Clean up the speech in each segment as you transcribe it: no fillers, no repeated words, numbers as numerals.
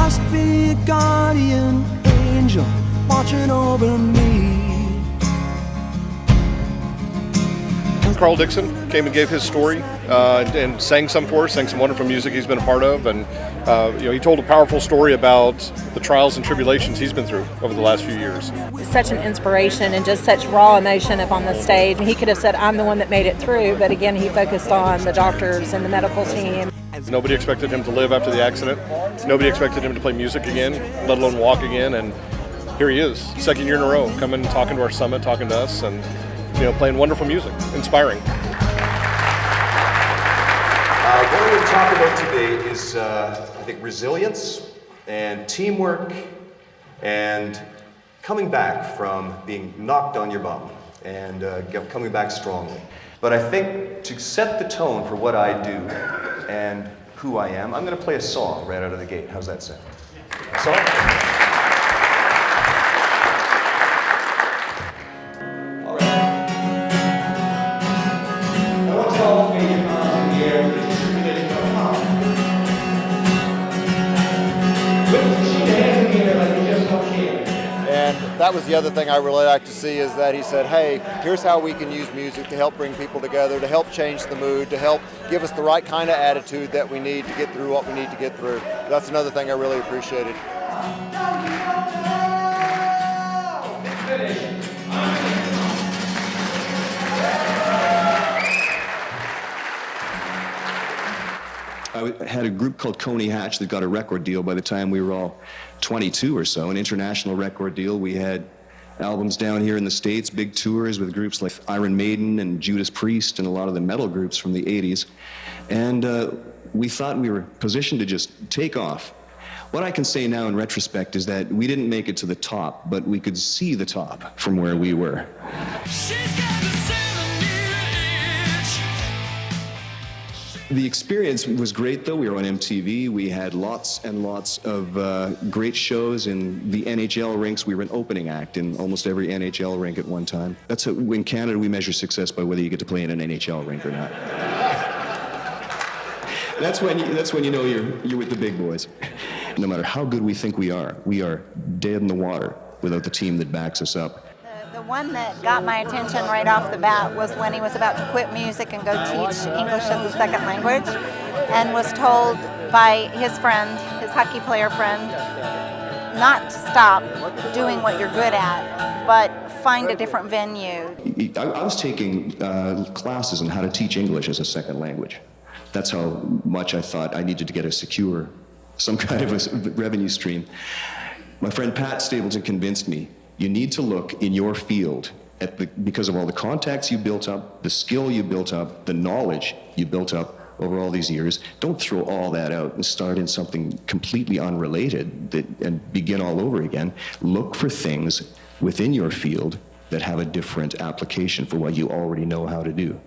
must be a guardian angel watching over me. Carl Dixon came and gave his story and sang some for us, sang some wonderful music he's been a part of, and he told a powerful story about the trials and tribulations he's been through over the last few years. Such an inspiration and just such raw emotion up on the stage. He could have said, I'm the one that made it through, but again, he focused on the doctors and the medical team. Nobody expected him to live after the accident. Nobody expected him to play music again, let alone walk again, and here he is, second year in a row, coming, talking to our summit, talking to us, and playing wonderful music, inspiring. What we're going to talk about today is, I think, resilience and teamwork and coming back from being knocked on your bum and coming back strongly. But I think to set the tone for what I do and who I am, I'm going to play a song right out of the gate. How's that sound? A song? That was the other thing I really like to see, is that he said, hey, here's how we can use music to help bring people together, to help change the mood, to help give us the right kind of attitude that we need to get through what we need to get through. That's another thing I really appreciated. I had a group called Coney Hatch that got a record deal by the time we were all 22 or so, an international record deal. We had albums down here in the States, big tours with groups like Iron Maiden and Judas Priest and a lot of the metal groups from the 80s. And we thought we were positioned to just take off. What I can say now in retrospect is that we didn't make it to the top, but we could see the top from where we were. The experience was great, though. We were on MTV. We had lots and lots of great shows in the NHL rinks. We were an opening act in almost every NHL rink at one time. That's how, in Canada, we measure success by whether you get to play in an NHL rink or not. That's when you know you're with the big boys. No matter how good we think we are dead in the water without the team that backs us up. The one that got my attention right off the bat was when he was about to quit music and go teach English as a second language, and was told by his friend, his hockey player friend, not to stop doing what you're good at, but find a different venue. I was taking classes on how to teach English as a second language. That's how much I thought I needed to get some kind of a revenue stream. My friend Pat Stapleton convinced me, you need to look in your field because of all the contacts you built up, the skill you built up, the knowledge you built up over all these years. Don't throw all that out and start in something completely unrelated and begin all over again. Look for things within your field that have a different application for what you already know how to do.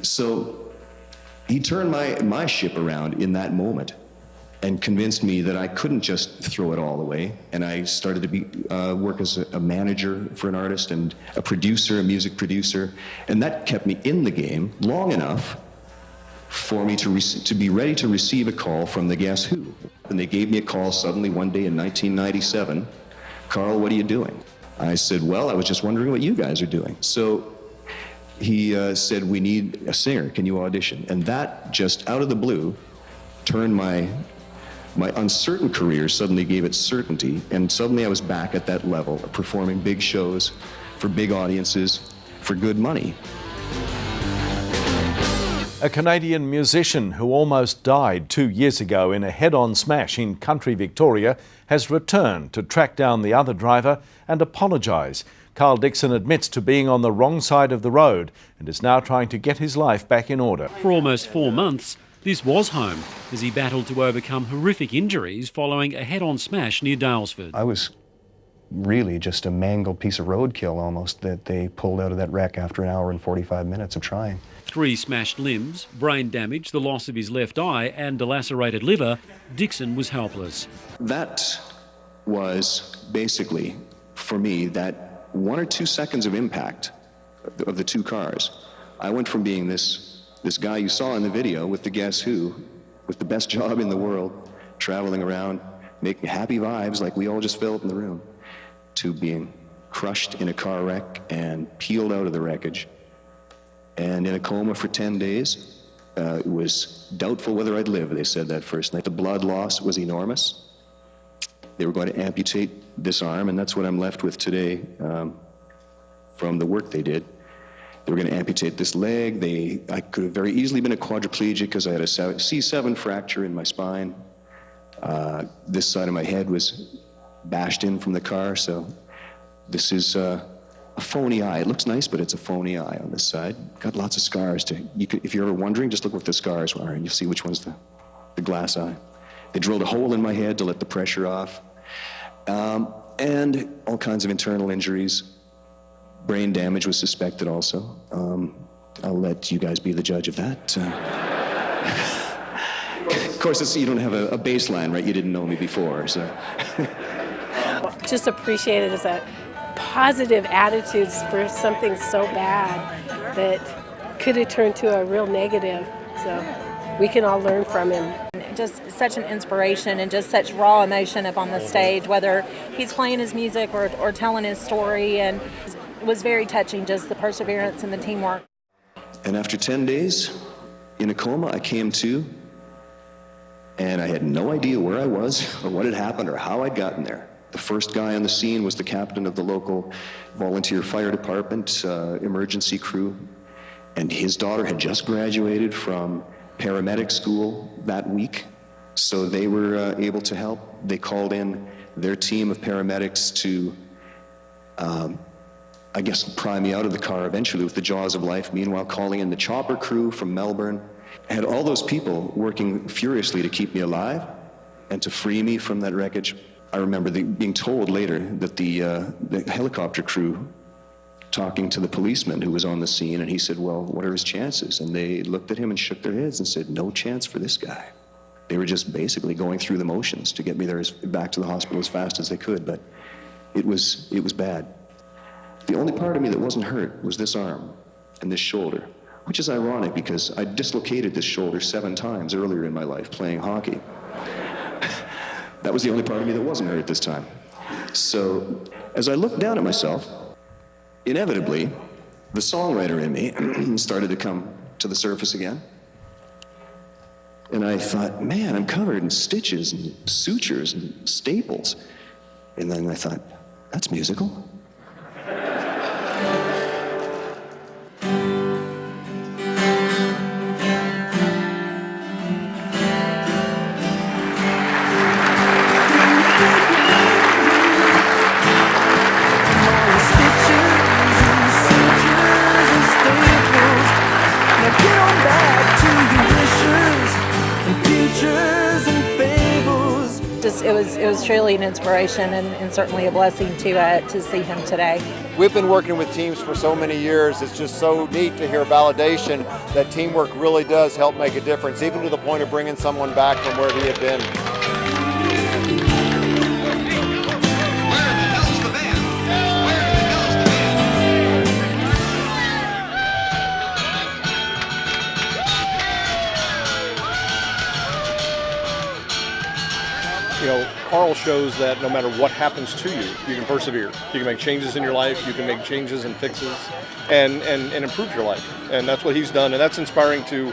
So he turned my ship around in that moment and convinced me that I couldn't just throw it all away. And I started to work as a manager for an artist and a producer, a music producer. And that kept me in the game long enough for me to be ready to receive a call from the Guess Who. And they gave me a call suddenly one day in 1997. Carl, what are you doing? I said, well, I was just wondering what you guys are doing. So he said, we need a singer. Can you audition? And that, just out of the blue, turned my uncertain career, suddenly gave it certainty, and suddenly I was back at that level of performing big shows for big audiences for good money. A Canadian musician who almost died 2 years ago in a head-on smash in country Victoria has returned to track down the other driver and apologise. Carl Dixon admits to being on the wrong side of the road and is now trying to get his life back in order. For almost 4 months, this was home as he battled to overcome horrific injuries following a head-on smash near Daylesford. I was really just a mangled piece of roadkill almost that they pulled out of that wreck after an hour and 45 minutes of trying. 3 smashed limbs, brain damage, the loss of his left eye and a lacerated liver, Dixon was helpless. That was basically, for me, that 1 or 2 seconds of impact of the two cars. I went from being this guy you saw in the video with the Guess Who, with the best job in the world, traveling around, making happy vibes like we all just felt in the room, to being crushed in a car wreck and peeled out of the wreckage and in a coma for 10 days. It was doubtful whether I'd live, they said that first night. The blood loss was enormous. They were going to amputate this arm, and that's what I'm left with today from the work they did. They were going to amputate this leg. I could have very easily been a quadriplegic because I had a C7 fracture in my spine. This side of my head was bashed in from the car, so this is a phony eye. It looks nice, but it's a phony eye on this side. Got lots of scars. If you're ever wondering, just look what the scars are, and you'll see which one's the glass eye. They drilled a hole in my head to let the pressure off, and all kinds of internal injuries. Brain damage was suspected also. I'll let you guys be the judge of that. Of course, you don't have a baseline, right? You didn't know me before, so. Just appreciate it as a positive attitudes for something so bad that could have turned to a real negative. So we can all learn from him. Just such an inspiration and just such raw emotion up on the stage, whether he's playing his music or telling his story. And it was very touching, just the perseverance and the teamwork. And after 10 days in a coma, I came to, and I had no idea where I was or what had happened or how I'd gotten there. The first guy on the scene was the captain of the local volunteer fire department emergency crew, and his daughter had just graduated from paramedic school that week, so they were able to help. They called in their team of paramedics to, I guess, pry me out of the car eventually with the jaws of life, meanwhile calling in the chopper crew from Melbourne. I had all those people working furiously to keep me alive and to free me from that wreckage. I remember being told later that the helicopter crew talking to the policeman who was on the scene, and he said, well, what are his chances? And they looked at him and shook their heads and said, no chance for this guy. They were just basically going through the motions to get me there back to the hospital as fast as they could, but it was bad. The only part of me that wasn't hurt was this arm and this shoulder, which is ironic because I dislocated this shoulder 7 times earlier in my life playing hockey. That was the only part of me that wasn't hurt this time. So as I looked down at myself, inevitably, the songwriter in me started to come to the surface again. And I thought, man, I'm covered in stitches and sutures and staples. And then I thought, that's musical. It was truly an inspiration and certainly a blessing to see him today. We've been working with teams for so many years. It's just so neat to hear validation that teamwork really does help make a difference, even to the point of bringing someone back from where he had been. You know, Carl shows that no matter what happens to you, you can persevere. You can make changes in your life, you can make changes and fixes, and improve your life. And that's what he's done, and that's inspiring to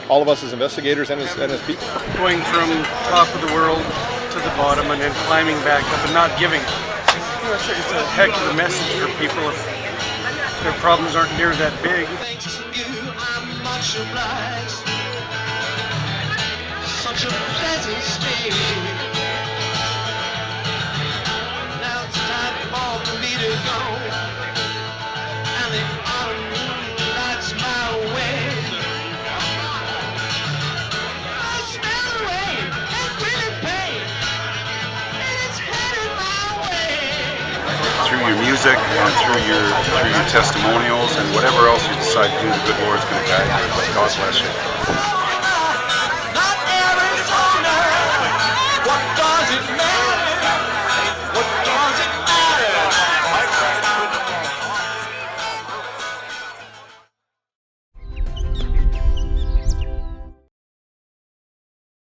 all of us as investigators and as people. Going from top of the world to the bottom and then climbing back up and not giving up. You know, it's a heck of a message for people if their problems aren't near that big. Thanks to you, I'm much obliged. Such a pleasant state. Now it's time for me to go, and the autumn lights my way. I smell the rain and really pain, and it's headed my way. Through your music and through your testimonials and whatever else you decide to do, the good Lord's going to guide you. God bless you. Not Arizona, what does it matter?